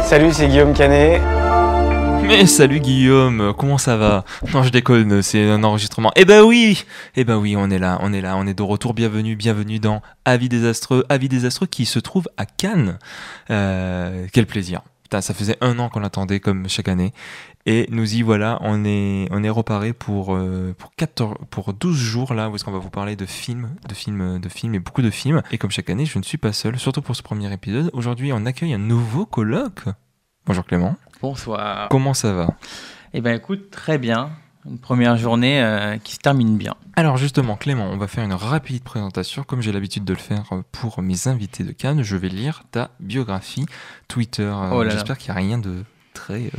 Salut, c'est Guillaume Canet. Mais salut Guillaume, comment ça va? Non, je déconne, c'est un enregistrement. Eh ben oui, on est là, on est de retour. Bienvenue dans Avis désastreux qui se trouve à Cannes. Quel plaisir. Putain, ça faisait 1 an qu'on l'attendait comme chaque année. Et nous y voilà, on est reparé pour 12 jours là, où est-ce qu'on va vous parler de films et beaucoup de films. Et comme chaque année, je ne suis pas seul, surtout pour ce premier épisode. Aujourd'hui, on accueille un nouveau colloque. Bonjour Clément. Bonsoir. Comment ça va? Eh bien écoute, très bien. Une première journée qui se termine bien. Alors justement Clément, on va faire une rapide présentation comme j'ai l'habitude de le faire pour mes invités de Cannes. Je vais lire ta biographie Twitter. J'espère qu'il n'y a rien de très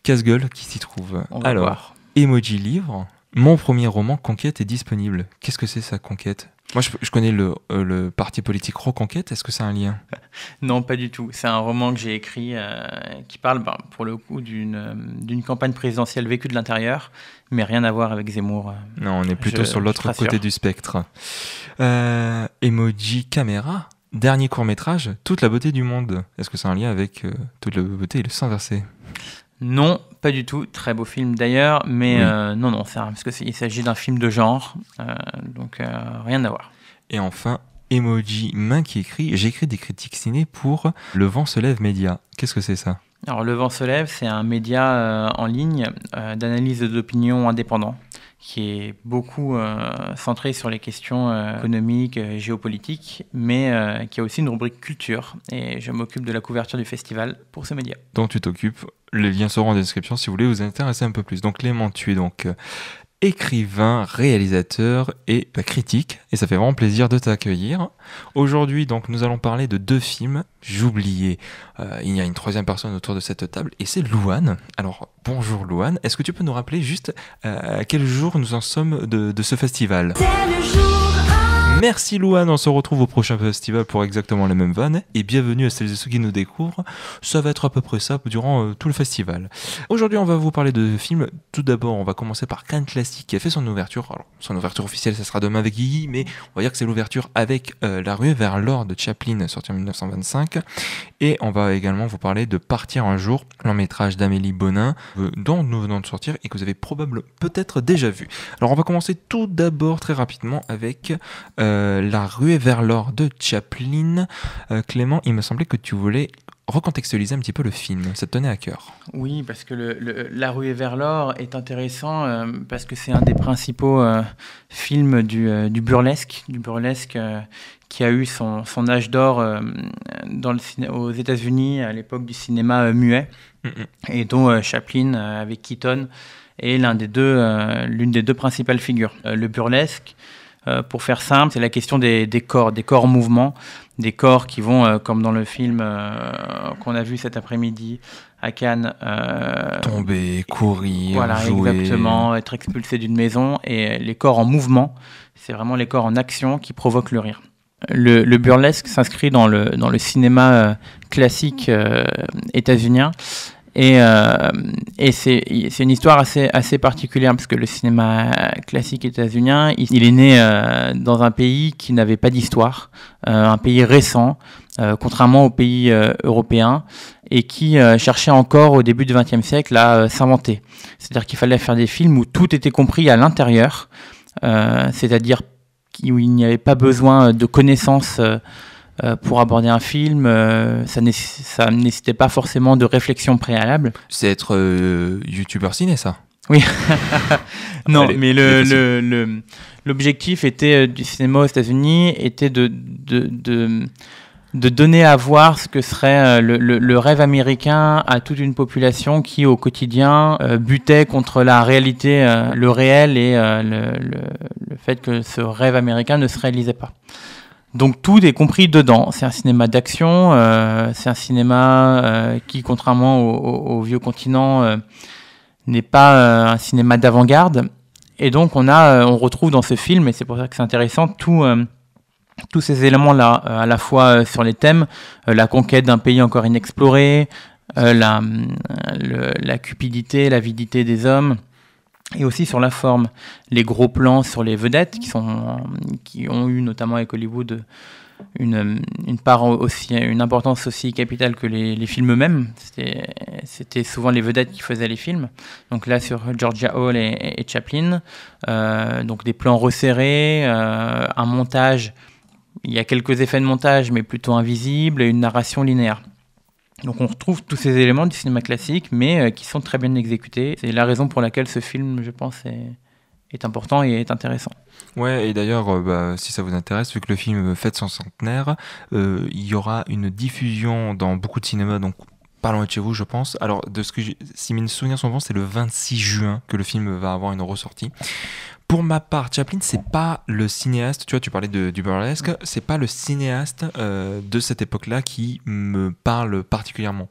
casse-gueule qui s'y trouve. On va voir. Emoji Livre, mon premier roman Conquête est disponible. Qu'est-ce que c'est ça, Conquête? Moi, je connais le parti politique Reconquête. Est-ce que c'est un lien? Non, pas du tout. C'est un roman que j'ai écrit qui parle, pour le coup, d'une campagne présidentielle vécue de l'intérieur, mais rien à voir avec Zemmour. Non, on est plutôt sur l'autre côté du spectre. Emoji Caméra, dernier court-métrage, Toute la beauté du monde. Est-ce que c'est un lien avec Toute la beauté et le sang versé? Non, pas du tout. Très beau film d'ailleurs, mais oui. non, parce qu'il s'agit d'un film de genre, donc rien à voir. Et enfin, emoji main qui écrit. J'ai écrit des critiques ciné pour Le Vent se lève Média. Qu'est-ce que c'est ça? Alors, Le Vent se lève, c'est un média en ligne d'analyse d'opinion indépendant qui est beaucoup centré sur les questions économiques, géopolitiques, mais qui a aussi une rubrique culture. Et je m'occupe de la couverture du festival pour ce média. Donc tu t'occupes, les liens seront en description si vous voulez vous intéresser un peu plus. Donc Clément, tu es donc écrivain, réalisateur et critique, et ça fait vraiment plaisir de t'accueillir. Aujourd'hui, donc, nous allons parler de 2 films. J'oubliais, il y a une 3e personne autour de cette table, et c'est Louane. Alors, bonjour Louane, est-ce que tu peux nous rappeler juste à quel jour nous en sommes de ce festival? C'est le jour 1. Merci Louane, on se retrouve au prochain festival pour exactement les mêmes vannes, et bienvenue à celles et ceux qui nous découvrent. Ça va être à peu près ça durant tout le festival. Aujourd'hui, on va vous parler de films. Tout d'abord, on va commencer par Cannes Classique qui a fait son ouverture. Alors, son ouverture officielle, ça sera demain avec Guigui, mais on va dire que c'est l'ouverture avec La ruée vers l'or de Chaplin, sorti en 1925. Et on va également vous parler de Partir un jour, long métrage d'Amélie Bonin, dont nous venons de sortir et que vous avez probablement peut-être déjà vu. Alors, on va commencer tout d'abord très rapidement avec La ruée vers l'or de Chaplin. Clément, il me semblait que tu voulais recontextualiser un petit peu le film, ça te tenait à cœur. Oui, parce que La ruée vers l'or est intéressant parce que c'est un des principaux films du burlesque qui a eu son âge d'or aux États-Unis à l'époque du cinéma muet, et dont Chaplin avec Keaton est l'une des deux principales figures. Le burlesque, pour faire simple, c'est la question des corps en mouvement, des corps qui vont, comme dans le film qu'on a vu cet après-midi à Cannes, tomber, courir, voilà, jouer. Exactement, être expulsé d'une maison. Et les corps en mouvement, c'est vraiment les corps en action qui provoquent le rire. Le burlesque s'inscrit dans le cinéma classique états-unien. Et c'est une histoire assez particulière parce que le cinéma classique états-unien, il est né dans un pays qui n'avait pas d'histoire, un pays récent, contrairement aux pays européens, et qui cherchait encore au début du XXe siècle à s'inventer. C'est-à-dire qu'il fallait faire des films où tout était compris à l'intérieur, c'est-à-dire où il n'y avait pas besoin de connaissances pour aborder un film, ça ne nécessitait pas forcément de réflexion préalable. C'est être youtubeur ciné, ça? Oui. Non, allez, mais l'objectif du cinéma aux États-Unis était de donner à voir ce que serait le rêve américain à toute une population qui, au quotidien, butait contre la réalité, le réel et le fait que ce rêve américain ne se réalisait pas. Donc tout est compris dedans. C'est un cinéma d'action, c'est un cinéma qui, contrairement au vieux continent, n'est pas un cinéma d'avant-garde. Et donc on retrouve dans ce film, et c'est pour ça que c'est intéressant, tous ces éléments-là, à la fois sur les thèmes, la conquête d'un pays encore inexploré, la cupidité, l'avidité des hommes, Et aussi sur la forme, les gros plans sur les vedettes qui ont eu notamment avec Hollywood une part aussi, une importance aussi capitale que les films eux-mêmes. C'était souvent les vedettes qui faisaient les films. Donc là, sur Georgia Hall et Chaplin, donc des plans resserrés, un montage, il y a quelques effets de montage, mais plutôt invisibles, et une narration linéaire. Donc on retrouve tous ces éléments du cinéma classique, mais qui sont très bien exécutés. C'est la raison pour laquelle ce film, je pense, est important et est intéressant. Ouais, et d'ailleurs, si ça vous intéresse, vu que le film fête son centenaire, il y aura une diffusion dans beaucoup de cinémas, donc pas loin de chez vous, je pense. Alors, si mes souvenirs sont bons, c'est le 26 juin que le film va avoir une ressortie. Pour ma part, Chaplin, c'est pas le cinéaste, tu vois, tu parlais du burlesque, c'est pas le cinéaste de cette époque-là qui me parle particulièrement.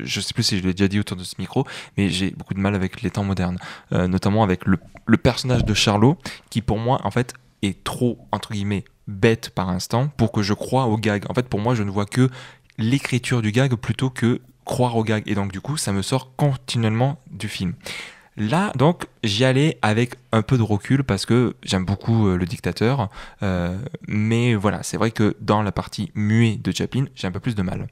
Je sais plus si je l'ai déjà dit autour de ce micro, mais j'ai beaucoup de mal avec les temps modernes, notamment avec le personnage de Charlot, qui pour moi, en fait, est trop, entre guillemets, bête par instant pour que je croie au gag. En fait, pour moi, je ne vois que l'écriture du gag plutôt que croire au gag. Et donc, du coup, ça me sort continuellement du film. Là, donc, j'y allais avec un peu de recul parce que j'aime beaucoup Le Dictateur. Mais voilà, c'est vrai que dans la partie muet de Chaplin, j'ai un peu plus de mal.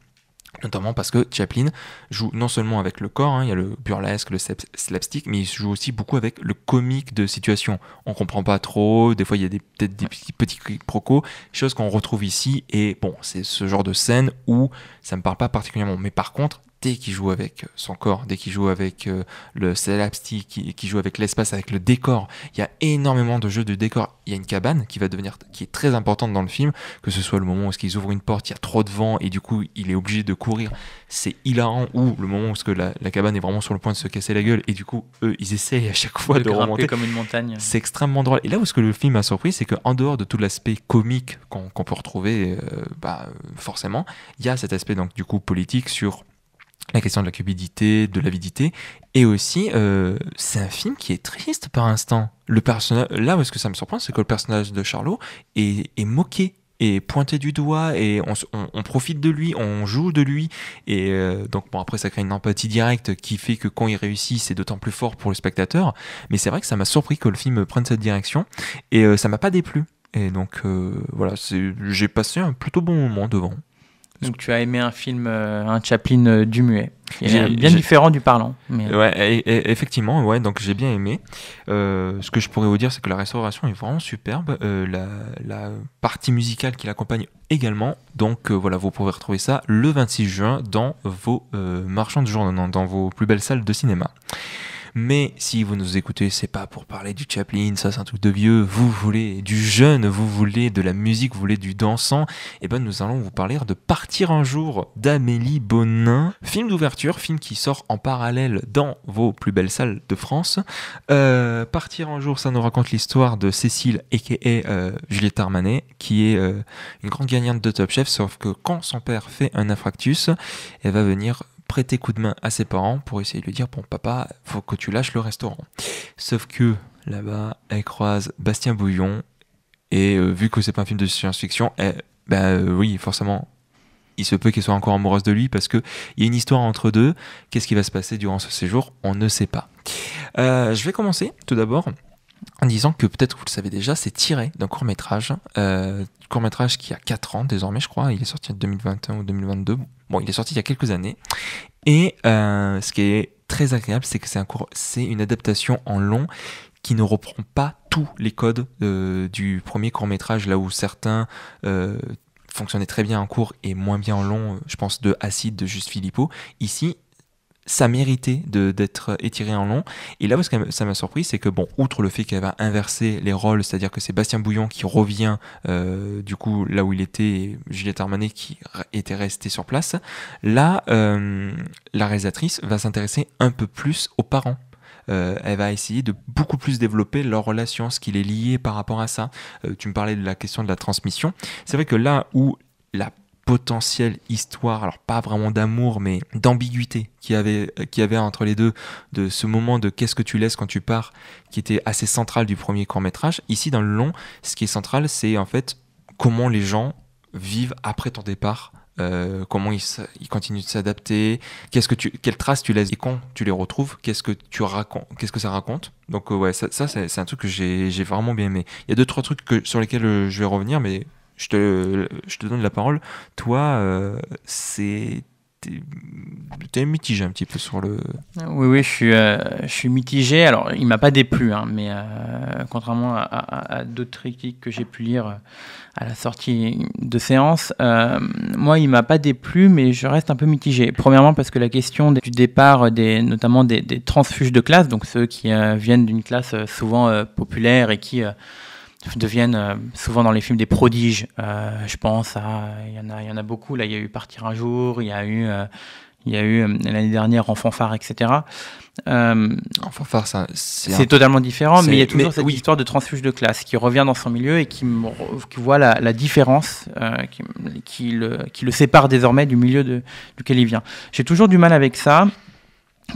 Notamment parce que Chaplin joue non seulement avec le corps, il y a le burlesque, le slapstick, mais il joue aussi beaucoup avec le comique de situation. On comprend pas trop, des fois il y a peut-être des petits quiproquos, choses qu'on retrouve ici, et bon, c'est ce genre de scène où ça me parle pas particulièrement. Mais par contre, dès qu'il joue avec son corps, dès qu'il joue avec le slapstick, qu'il joue avec l'espace, avec le décor, il y a énormément de jeux de décor. Il y a une cabane qui est très importante dans le film, que ce soit le moment où ils ouvrent une porte, il y a trop de vent et du coup il est obligé de courir. C'est hilarant, ou le moment où la cabane est vraiment sur le point de se casser la gueule et du coup eux ils essayent à chaque fois de remonter comme une montagne. C'est extrêmement drôle. Et là où le film a surpris, c'est qu'en dehors de tout l'aspect comique qu'on peut retrouver, forcément, il y a cet aspect donc du coup politique sur la question de la cupidité, de l'avidité, et aussi c'est un film qui est triste par instant. Le personnage, là où est-ce que ça me surprend, c'est que le personnage de Charlot est moqué, est pointé du doigt, et on profite de lui, on joue de lui, et donc bon après ça crée une empathie directe qui fait que quand il réussit, c'est d'autant plus fort pour le spectateur. Mais c'est vrai que ça m'a surpris que le film prenne cette direction, et ça m'a pas déplu. Et donc voilà, j'ai passé un plutôt bon moment devant. Donc tu as aimé un film, un Chaplin du muet, bien différent du parlant. Mais... Ouais, effectivement, ouais, donc j'ai bien aimé. Ce que je pourrais vous dire, c'est que la restauration est vraiment superbe. La partie musicale qui l'accompagne également. Donc voilà, vous pourrez retrouver ça le 26 juin dans vos marchands de journaux, dans vos plus belles salles de cinéma. Mais si vous nous écoutez, c'est pas pour parler du Chaplin, ça c'est un truc de vieux, vous voulez du jeune, vous voulez de la musique, vous voulez du dansant, et ben nous allons vous parler de Partir un jour d'Amélie Bonin, film d'ouverture, film qui sort en parallèle dans vos plus belles salles de France. Partir un jour, ça nous raconte l'histoire de Cécile, a.k.a. Juliette Armanet, qui est une grande gagnante de Top Chef, sauf que quand son père fait un infarctus, elle va venir prêter coup de main à ses parents pour essayer de lui dire bon papa, faut que tu lâches le restaurant. Sauf que là-bas, elle croise Bastien Bouillon et vu que c'est pas un film de science-fiction, oui, forcément, il se peut qu'elle soit encore amoureuse de lui parce que il y a une histoire entre deux. Qu'est-ce qui va se passer durant ce séjour? On ne sait pas. Je vais commencer tout d'abord en disant que peut-être vous le savez déjà, c'est tiré d'un court-métrage qui a 4 ans désormais, je crois. Il est sorti en 2021 ou 2022. Bon, il est sorti il y a quelques années. Et ce qui est très agréable, c'est que c'est une adaptation en long qui ne reprend pas tous les codes du premier court-métrage, là où certains fonctionnaient très bien en court et moins bien en long. Je pense de Acide de Juste Philippot. Ici, ça méritait d'être étiré en long. Et là où ça m'a surpris, c'est que, bon, outre le fait qu'elle va inverser les rôles, c'est-à-dire que c'est Bastien Bouillon qui revient du coup là où il était, et Juliette Armanet qui était restée sur place, là, la réalisatrice va s'intéresser un peu plus aux parents. Elle va essayer de beaucoup plus développer leur relation, ce qui les liait par rapport à ça. Tu me parlais de la question de la transmission. C'est vrai que là où la potentielle histoire, alors pas vraiment d'amour, mais d'ambiguïté qu'il y avait entre les deux, de ce moment de qu'est-ce que tu laisses quand tu pars, qui était assez central du premier court-métrage. Ici, dans le long, ce qui est central, c'est en fait comment les gens vivent après ton départ, comment il continue de s'adapter, quelles traces tu laisses et quand tu les retrouves, qu'est-ce que ça raconte. Donc ouais, ça c'est un truc que j'ai vraiment bien aimé. Il y a 2-3 trucs sur lesquels je vais revenir, mais je te donne la parole. Toi, t'es mitigé un petit peu sur le... Oui, je suis mitigé. Alors, il m'a pas déplu, hein, mais contrairement à d'autres critiques que j'ai pu lire à la sortie de séance, moi, il m'a pas déplu, mais je reste un peu mitigé. Premièrement, parce que la question du départ, notamment des transfuges de classe, donc ceux qui viennent d'une classe souvent populaire et qui deviennent souvent dans les films des prodiges. Je pense il y en a beaucoup. Là, il y a eu Partir un jour, il y a eu l'année dernière Enfant phare, etc. Enfant phare, c'est totalement différent, mais il y a toujours cette histoire de transfuge de classe qui revient dans son milieu et qui voit la différence qui le sépare désormais du milieu duquel il vient. J'ai toujours du mal avec ça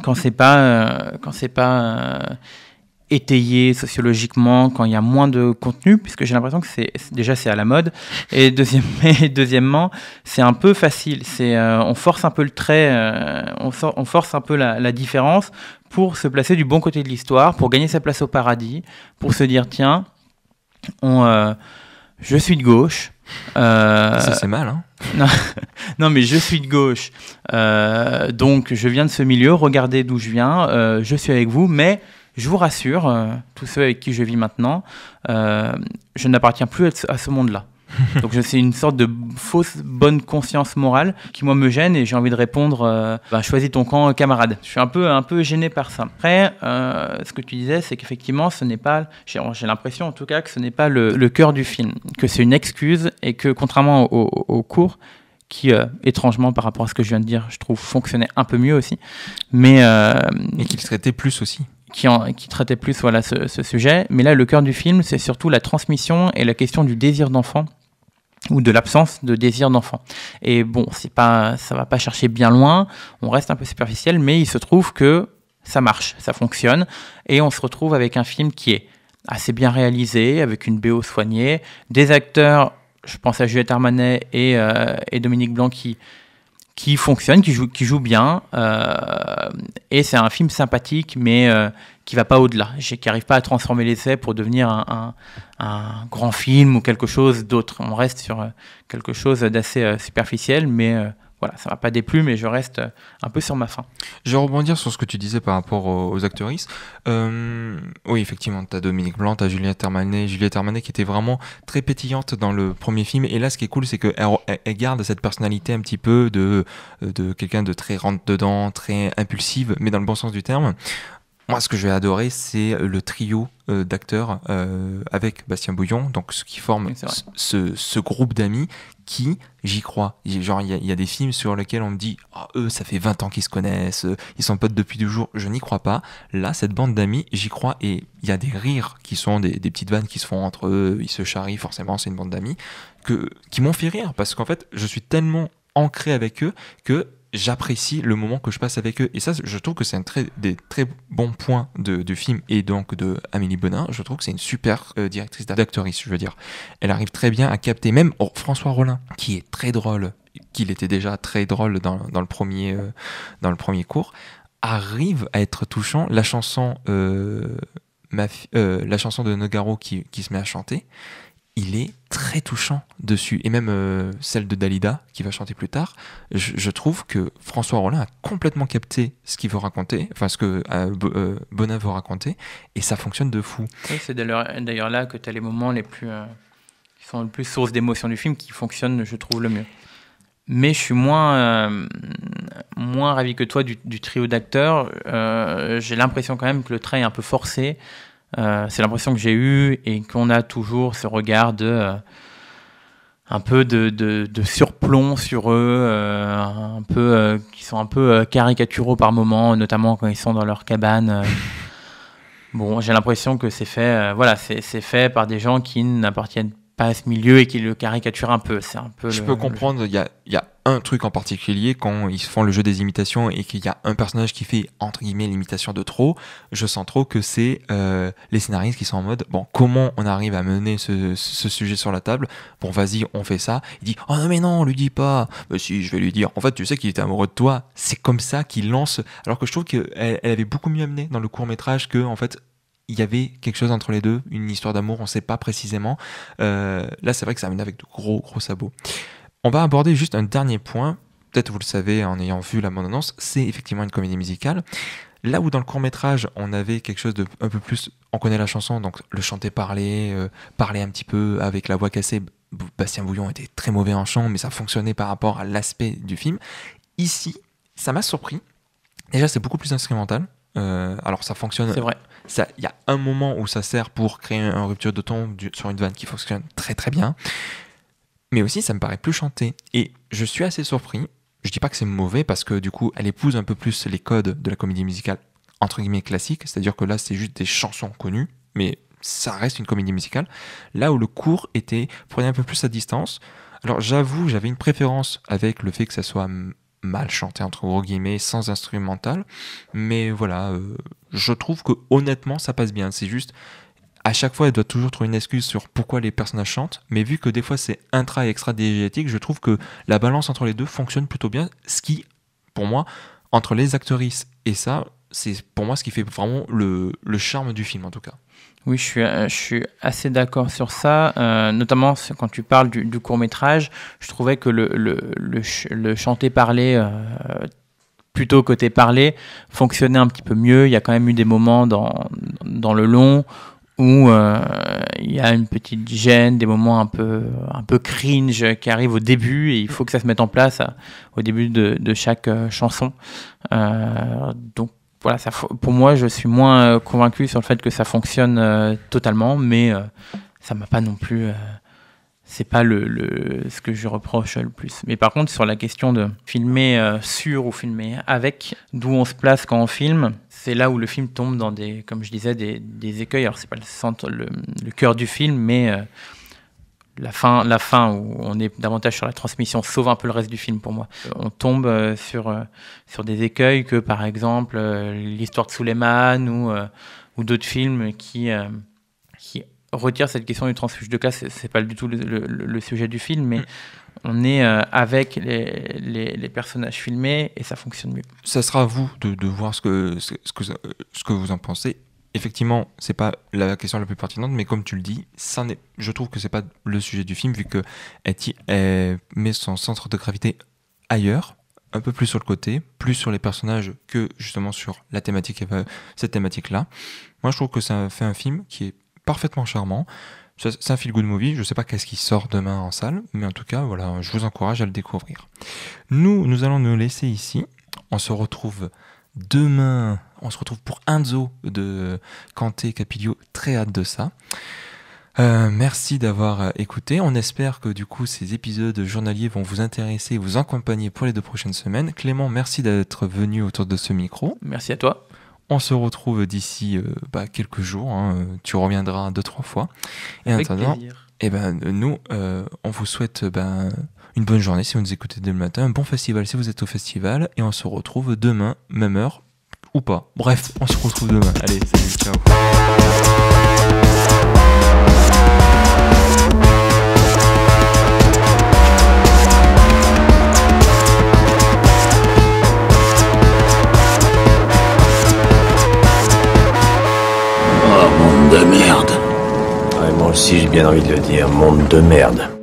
quand c'est pas étayé sociologiquement, quand il y a moins de contenu, puisque j'ai l'impression que c'est à la mode, et deuxièmement, c'est un peu facile, on force un peu le trait, on force un peu la différence pour se placer du bon côté de l'histoire, pour gagner sa place au paradis, pour se dire, tiens, je suis de gauche. Ça c'est mal, hein. Non, mais je suis de gauche, donc je viens de ce milieu, regardez d'où je viens, je suis avec vous, mais je vous rassure, tous ceux avec qui je vis maintenant, je n'appartiens plus à ce monde-là. Donc c'est une sorte de fausse bonne conscience morale qui moi me gêne et j'ai envie de répondre choisis ton camp, camarade. Je suis un peu gêné par ça. Après, ce que tu disais, c'est qu'effectivement, ce n'est pas, j'ai l'impression en tout cas que ce n'est pas le cœur du film, que c'est une excuse et que contrairement au cours, qui, étrangement, par rapport à ce que je viens de dire, je trouve fonctionnait un peu mieux aussi, mais et qu'il traitait plus aussi. Qui traitait plus ce sujet. Mais là, le cœur du film, c'est surtout la transmission et la question du désir d'enfant ou de l'absence de désir d'enfant. Et bon, ça va pas chercher bien loin, on reste un peu superficiel, mais il se trouve que ça marche, ça fonctionne, et on se retrouve avec un film qui est assez bien réalisé, avec une BO soignée, des acteurs, je pense à Juliette Armanet et Dominique Blanc qui fonctionne, qui joue bien, et c'est un film sympathique, mais qui va pas au-delà, qui n'arrive pas à transformer l'essai pour devenir un grand film ou quelque chose d'autre. On reste sur quelque chose d'assez superficiel, mais voilà, ça m'a pas déplu, mais je reste un peu sur ma faim. Je vais rebondir sur ce que tu disais par rapport aux actrices. Oui, effectivement, tu as Dominique Blanc, tu as Juliette Armanet qui était vraiment très pétillante dans le premier film. Et là, ce qui est cool, c'est qu'elle garde cette personnalité un petit peu de quelqu'un de très rentre-dedans, très impulsive, mais dans le bon sens du terme. Moi, ce que je vais adorer, c'est le trio d'acteurs avec Bastien Bouillon, donc ce qui forme ce groupe d'amis qui, j'y crois. Genre, il y a des films sur lesquels on me dit eux, ça fait 20 ans qu'ils se connaissent, ils sont potes depuis 2 jours. Je n'y crois pas. Là, cette bande d'amis, j'y crois. Et il y a des rires qui sont des petites vannes qui se font entre eux, ils se charrient, forcément, c'est une bande d'amis, qui m'ont fait rire parce qu'en fait, je suis tellement ancré avec eux que j'apprécie le moment que je passe avec eux. Et ça, je trouve que c'est des très bons points du film et donc de Amélie Bonin. Je trouve que c'est une super directrice d'actrice, je veux dire. Elle arrive très bien à capter, même François Rollin, qui est très drôle, qu'il était déjà très drôle dans le premier cours, arrive à être touchant. La chanson de Nogaro qui se met à chanter, il est très touchant dessus. Et même celle de Dalida, qui va chanter plus tard, je trouve que François Rollin a complètement capté ce qu'il veut raconter, enfin ce que Bonin veut raconter, et ça fonctionne de fou. Oui, c'est d'ailleurs là que tu as les moments qui sont le plus source d'émotion du film, qui fonctionnent, je trouve, le mieux. Mais je suis moins ravi que toi du trio d'acteurs. J'ai l'impression quand même que le trait est un peu forcé. C'est l'impression que j'ai eue et qu'on a toujours ce regard un peu de surplomb sur eux, qui sont un peu caricaturaux par moments, notamment quand ils sont dans leur cabane. Bon, j'ai l'impression que c'est fait, c'est fait par des gens qui n'appartiennent pas ce milieu et qui le caricature un peu. C'est un peu. Je peux comprendre. Il y a un truc en particulier quand ils font le jeu des imitations et qu'il y a un personnage qui fait entre guillemets l'imitation de trop. Je sens trop que c'est les scénaristes qui sont en mode bon, comment on arrive à mener ce sujet sur la table. Bon, vas-y, on fait ça. Il dit oh non mais non, on lui dit pas. Bah si, je vais lui dire. En fait, tu sais qu'il était amoureux de toi. C'est comme ça qu'il lance. Alors que je trouve qu'elle avait beaucoup mieux amené dans le court métrage que en fait. Il y avait quelque chose entre les deux, une histoire d'amour, on ne sait pas précisément. Là, c'est vrai que ça amène avec de gros sabots. On va aborder juste un dernier point. Peut-être vous le savez en ayant vu la bande-annonce, c'est effectivement une comédie musicale. Là où dans le court-métrage, on avait quelque chose de un peu plus... On connaît la chanson, donc le chanter-parler, parler un petit peu avec la voix cassée. Bastien Bouillon était très mauvais en chant, mais ça fonctionnait par rapport à l'aspect du film. Ici, ça m'a surpris. Déjà, c'est beaucoup plus instrumental. Alors ça fonctionne. C'est vrai. Il y a un moment où ça sert pour créer une rupture de ton sur une vanne qui fonctionne très très bien. Mais aussi, ça me paraît plus chanté. Et je suis assez surpris. Je dis pas que c'est mauvais parce que du coup, elle épouse un peu plus les codes de la comédie musicale entre guillemets classique. C'est-à-dire que là, c'est juste des chansons connues, mais ça reste une comédie musicale. Là où le court prenait un peu plus sa distance. Alors j'avoue, j'avais une préférence avec le fait que ça soit mal chanté entre gros guillemets, sans instrumental, mais voilà, je trouve que honnêtement ça passe bien. C'est juste à chaque fois elle doit toujours trouver une excuse sur pourquoi les personnages chantent, mais vu que des fois c'est intra et extra diégétique, je trouve que la balance entre les deux fonctionne plutôt bien, ce qui pour moi entre les actrices et ça, c'est pour moi ce qui fait vraiment le charme du film en tout cas. Oui, je suis assez d'accord sur ça, notamment quand tu parles du court-métrage. Je trouvais que le chanter-parler, plutôt côté parler, fonctionnait un petit peu mieux. Il y a quand même eu des moments dans le long où il y a une petite gêne, des moments un peu cringe qui arrivent au début et il faut que ça se mette en place au début de chaque chanson. Donc, voilà, pour moi, je suis moins convaincu sur le fait que ça fonctionne totalement, mais ça m'a pas non plus. C'est pas ce que je reproche le plus. Mais par contre, sur la question de filmer sur ou filmer avec, d'où on se place quand on filme, c'est là où le film tombe dans comme je disais, des écueils. Alors c'est pas le cœur du film, mais la fin où on est davantage sur la transmission sauve un peu le reste du film pour moi. On tombe sur des écueils que par exemple l'histoire de Souleymane ou d'autres films qui retirent cette question du transfuge de classe. C'est pas du tout le sujet du film, mais on est avec les personnages filmés et ça fonctionne mieux. Ça sera à vous de voir ce que vous en pensez. Effectivement, c'est pas la question la plus pertinente, mais comme tu le dis, je trouve que c'est pas le sujet du film, vu que elle met son centre de gravité ailleurs, un peu plus sur le côté, plus sur les personnages que justement sur la thématique, cette thématique-là. Moi, je trouve que ça fait un film qui est parfaitement charmant. C'est un feel-good movie. Je sais pas qu'est-ce qui sort demain en salle, mais en tout cas, voilà, je vous encourage à le découvrir. Nous allons nous laisser ici. On se retrouve demain, on se retrouve pour Enzo de Kanté Capilio, très hâte de ça. Merci d'avoir écouté. On espère que du coup ces épisodes journaliers vont vous intéresser et vous accompagner pour les 2 prochaines semaines. Clément, merci d'être venu autour de ce micro. Merci à toi. On se retrouve d'ici quelques jours. Tu reviendras 2-3 fois. Et avec en attendant, plaisir. Nous, on vous souhaite une bonne journée si vous nous écoutez dès le matin, un bon festival si vous êtes au festival, et on se retrouve demain, même heure, ou pas. Bref, on se retrouve demain. Allez, salut, ciao. Oh, monde de merde. Ouais, moi aussi j'ai bien envie de le dire, monde de merde.